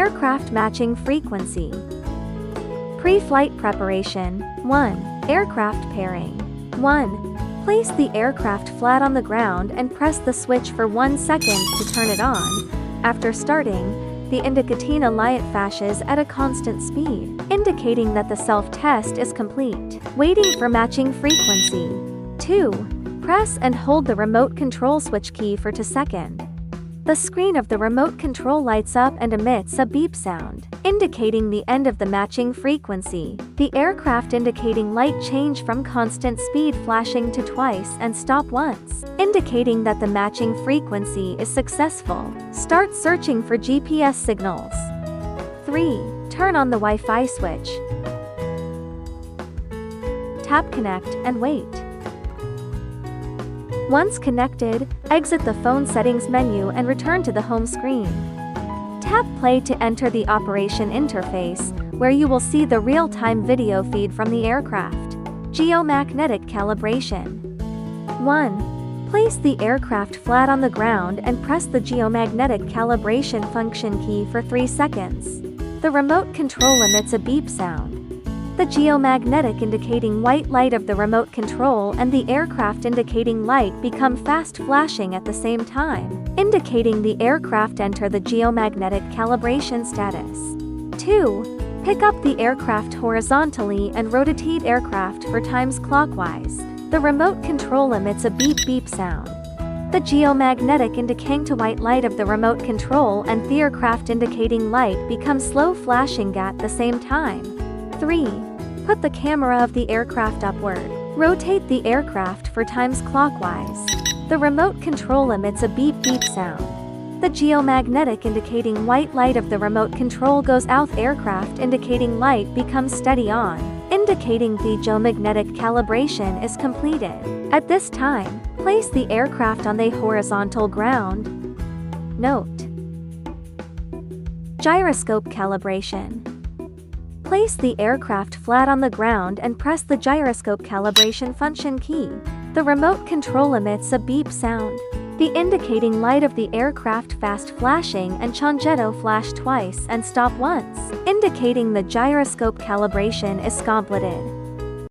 Aircraft matching frequency. Pre-flight preparation. 1. Aircraft pairing. 1. Place the aircraft flat on the ground and press the switch for 1 second to turn it on. After starting, the indicatina light flashes at a constant speed, indicating that the self-test is complete. Waiting for matching frequency. 2. Press and hold the remote control switch key for 2 seconds. The screen of the remote control lights up and emits a beep sound, indicating the end of the matching frequency. The aircraft indicating light change from constant speed flashing to twice and stop once, indicating that the matching frequency is successful. Start searching for GPS signals. 3. Turn on the Wi-Fi switch. Tap connect and wait. Once connected, exit the phone settings menu and return to the home screen. Tap play to enter the operation interface, where you will see the real-time video feed from the aircraft. Geomagnetic calibration. 1. Place the aircraft flat on the ground and press the geomagnetic calibration function key for 3 seconds. The remote control emits a beep sound. The geomagnetic indicating white light of the remote control and the aircraft indicating light become fast flashing at the same time, indicating the aircraft enter the geomagnetic calibration status. 2. Pick up the aircraft horizontally and rotate aircraft 4 times clockwise. The remote control emits a beep beep sound. The geomagnetic indicating to white light of the remote control and the aircraft indicating light become slow flashing at the same time. 3. Put the camera of the aircraft upward. Rotate the aircraft 4 times clockwise. The remote control emits a beep beep sound. The geomagnetic indicating white light of the remote control goes out. Aircraft indicating light becomes steady on, indicating the geomagnetic calibration is completed. At this time, place the aircraft on the horizontal ground. Note: gyroscope calibration. Place the aircraft flat on the ground and press the gyroscope calibration function key. The remote control emits a beep sound. The indicating light of the aircraft fast flashing and changetto flash twice and stop once, indicating the gyroscope calibration is completed.